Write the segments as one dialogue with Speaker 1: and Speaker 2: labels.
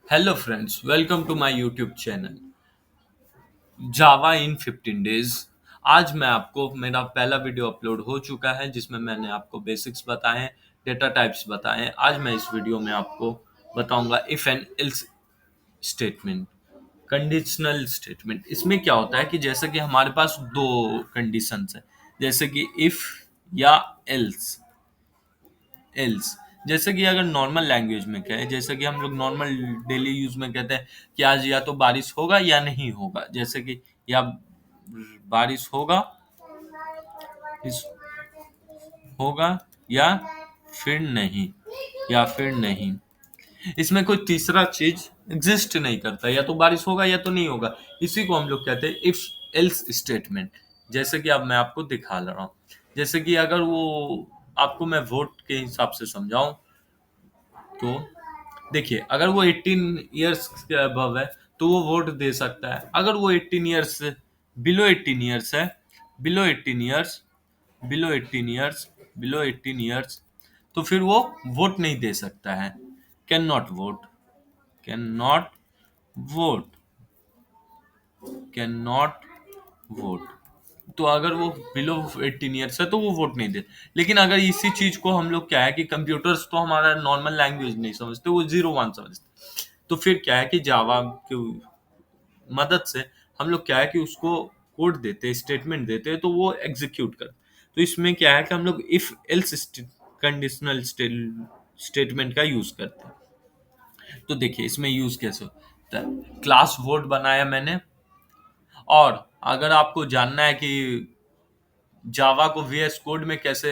Speaker 1: Hello friends, welcome to my YouTube channel Java in 15 days. आज मैं आपको मेरा पहला वीडियो अपलोड हो चुका है जिसमें मैंने आपको बेसिक्स बताए हैं, डेटा टाइप्स बताए हैं। आज मैं इस वीडियो में आपको बताऊंगा if and else statement, conditional statement. इसमें क्या होता है कि जैसे कि हमारे पास दो कंडीशंस है, जैसे कि इफ या एल्स। एल्स जैसे कि अगर नॉर्मल लैंग्वेज में कहें, जैसे कि हम लोग नॉर्मल डेली यूज में कहते हैं कि आज या तो बारिश होगा या नहीं होगा, जैसे कि या बारिश होगा इस होगा या फिर नहीं, या फिर नहीं। इसमें कोई तीसरा चीज एग्जिस्ट नहीं करता, या तो बारिश होगा या तो नहीं होगा। इसी को हम लोग कहते हैं इफ एल्स स्टेटमेंट। जैसे कि अब मैं आपको दिखा रहा हूँ, जैसे कि अगर वो आपको मैं वोट के हिसाब से समझाऊं तो देखिए, अगर वो 18 इयर्स के अबव है तो वो वोट दे सकता है। अगर वो 18 इयर्स से बिलो 18 इयर्स है, below 18 years, below 18 years, below 18 years, तो फिर वो वोट नहीं दे सकता है। Can not vote, can not vote, can not vote. तो अगर वो बिलो 18 ईयर्स है तो वो वोट नहीं दे। लेकिन अगर इसी चीज को हम लोग क्या है कि कंप्यूटर्स तो हमारा नॉर्मल लैंग्वेज नहीं समझते, वो 01 समझते। तो फिर क्या है कि जावा की मदद से हम लोग क्या है कि उसको कोड देते हैं, स्टेटमेंट देते हैं, तो वो एग्जीक्यूट कर। तो इसमें क्या है कि हम लोग इफ एल्स कंडीशनल स्टेटमेंट का यूज करते हैं। तो देखिए इसमें यूज कैसे होता है। क्लास वोट बनाया मैंने, और अगर आपको जानना है कि जावा को वीएस कोड में कैसे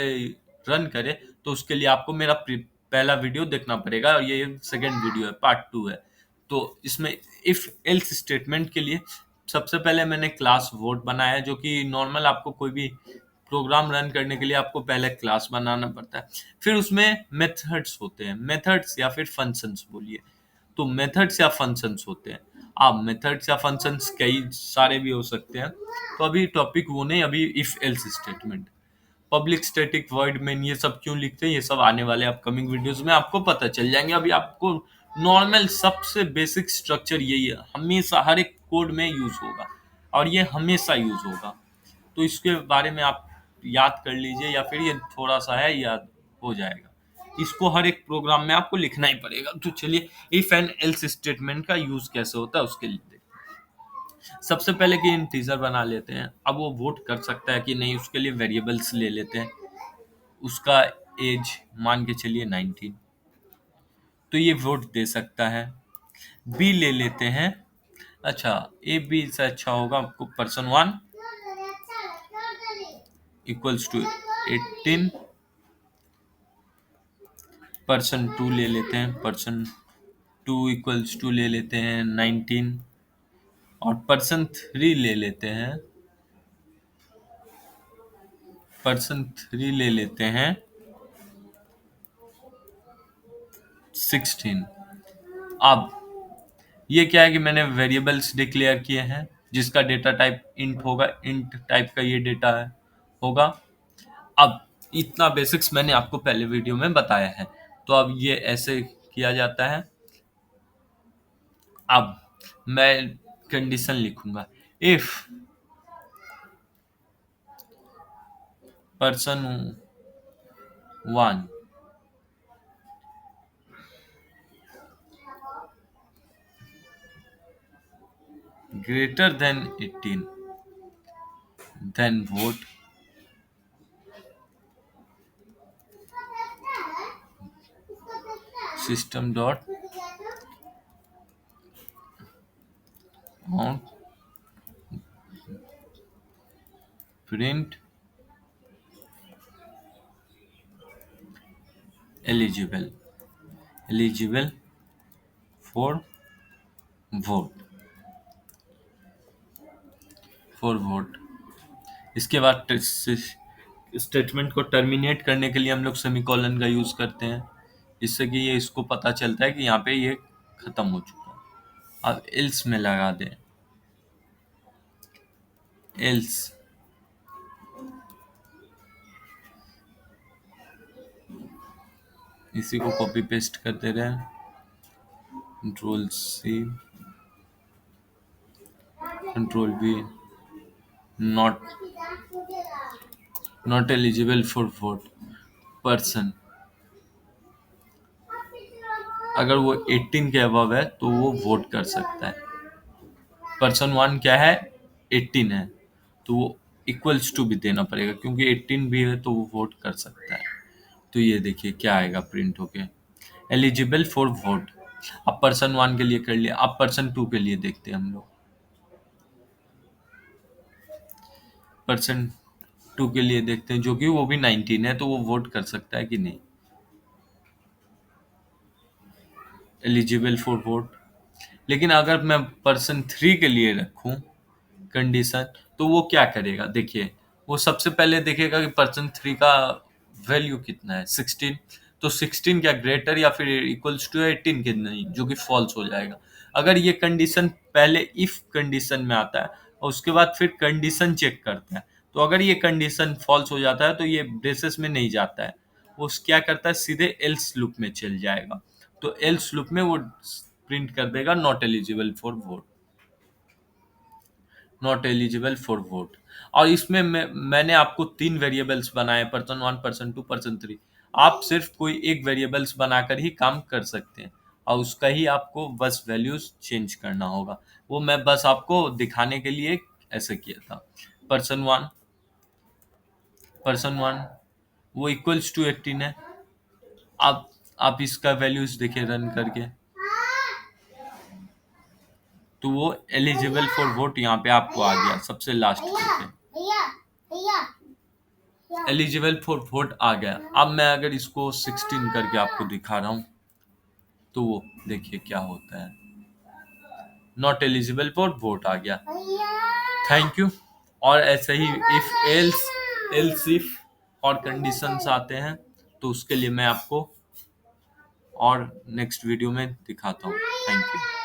Speaker 1: रन करे, तो उसके लिए आपको मेरा पहला वीडियो देखना पड़ेगा, और ये सेकंड वीडियो है, पार्ट 2 है। तो इसमें इफ एल्स स्टेटमेंट के लिए सबसे पहले मैंने क्लास वोट बनाया, जो कि नॉर्मल आपको कोई भी प्रोग्राम रन करने के लिए आपको पहले क्लास बनाना पड़ता है। फिर उसमें मेथड्स होते हैं, मेथड्स या फिर फंक्शंस बोलिए। तो मेथड्स या फंक्शंस होते हैं। अब मेथड्स या फंक्शंस कई सारे भी हो सकते हैं, तो अभी टॉपिक वो नहीं, अभी if else statement. Public static word में ये सब क्यों लिखते हैं, ये सब आने वाले अपकमिंग वीडियोस में आपको पता चल जाएंगे। अभी आपको नॉर्मल सबसे बेसिक स्ट्रक्चर यही है, हमेशा हर एक कोड में यूज होगा, और ये हमेशा यूज होगा। तो इसके बारे में आप याद कर लीजिए, या फिर ये थोड़ा सा है, याद हो जाएगा। इसको हर एक प्रोग्राम में आपको लिखना ही पड़ेगा। तो चलिए इफ एंड एल्स स्टेटमेंट का यूज कैसे होता है उसके लिए देखते हैं। सबसे पहले कि इंटीजर बना लेते हैं। अब वो वोट कर सकता है कि नहीं, उसके लिए वेरिएबल्स ले लेते हैं। उसका एज मान के चलिए 19, तो ये वोट दे सकता है। बी ले लेते हैं। अच्छा, ए बी से अच्छा होगा आपको, पर्सन 1 इक्वल्स टू 18, पर्सन 2 ले लेते हैं, पर्सन 2 इक्वल्स टू ले लेते हैं 19, और पर्सन 3 ले लेते हैं, पर्सन 3 ले लेते हैं 16। अब ये क्या है कि मैंने वेरिएबल्स डिक्लेयर किए हैं, जिसका डेटा टाइप इंट होगा, इंट टाइप का ये डेटा है होगा। अब इतना बेसिक्स मैंने आपको पहले वीडियो में बताया है, तो अब ये ऐसे किया जाता है। अब मैं कंडीशन लिखूंगा, if person 1 greater than 18, then vote system dot out print eligible, eligible for vote, for vote. इसके बाद स्टेटमेंट को टर्मिनेट करने के लिए हम लोग सेमीकोलन का यूज करते हैं, जिससे कि ये इसको पता चलता है कि यहाँ पे ये खत्म हो चुका है। अब एल्स में लगा दें, एल्स, इसी को कॉपी पेस्ट करते रहे, Control C, Control V, not eligible for vote person। अगर वो 18 के अबव है तो वो वोट कर सकता है। पर्सन 1 क्या है, 18 है, तो वो इक्वल्स टू भी देना पड़ेगा, क्योंकि 18 भी है तो वो वोट कर सकता है। तो ये देखिए क्या आएगा प्रिंट होके, एलिजिबल फॉर वोट। अब पर्सन 1 के लिए कर लिया, अब पर्सन 2 के लिए देखते हैं हम लोग। पर्सन 2 के लिए देखते हैं, जो कि वो भी 19 है, तो वो वोट कर सकता है कि नहीं, एलिजिबल फॉर वोट। लेकिन अगर मैं पर्सन 3 के लिए रखूं कंडीशन, तो वो क्या करेगा, देखिए वो सबसे पहले देखेगा कि पर्सन 3 का वैल्यू कितना है, 16। तो 16 क्या ग्रेटर या फिर इक्वल्स टू 18 के नहीं, जो कि फॉल्स हो जाएगा। अगर ये कंडीशन पहले इफ कंडीशन में आता है और उसके बाद फिर कंडीशन चेक करता है, तो अगर ये कंडीशन फॉल्स हो जाता है तो ये ब्रेसेस में नहीं जाता है, वो क्या करता है सीधे एल्स लूप में चल जाएगा। तो एल्स लूप में वो प्रिंट कर देगा not eligible for vote, not eligible for vote. और इसमें मैंने आपको 3 वेरिएबल्स बनाए, पर्सन 1, पर्सन 2, पर्सन 3। आप सिर्फ कोई एक वेरिएबल्स बनाकर ही काम कर सकते हैं और उसका ही आपको बस वैल्यूज चेंज करना होगा। वो मैं बस आपको दिखाने के लिए ऐसे किया था। पर्सन 1, पर्सन 1 वो इक्वल्स टू 18 है। आप इसका वैल्यूज देखिए रन करके, तो वो एलिजिबल फॉर वोट यहाँ पे आपको आ गया सबसे लास्ट पे, एलिजिबल फॉर वोट आ गया। अब मैं अगर इसको 16 करके आपको दिखा रहा हूँ, तो वो देखिए क्या होता है, नॉट एलिजिबल फॉर वोट आ गया। Thank you. और ऐसे ही इफ एल्स इफ और कंडीशंस आते हैं, तो उसके लिए मैं आपको और नेक्स्ट वीडियो में दिखाता हूँ। Thank you.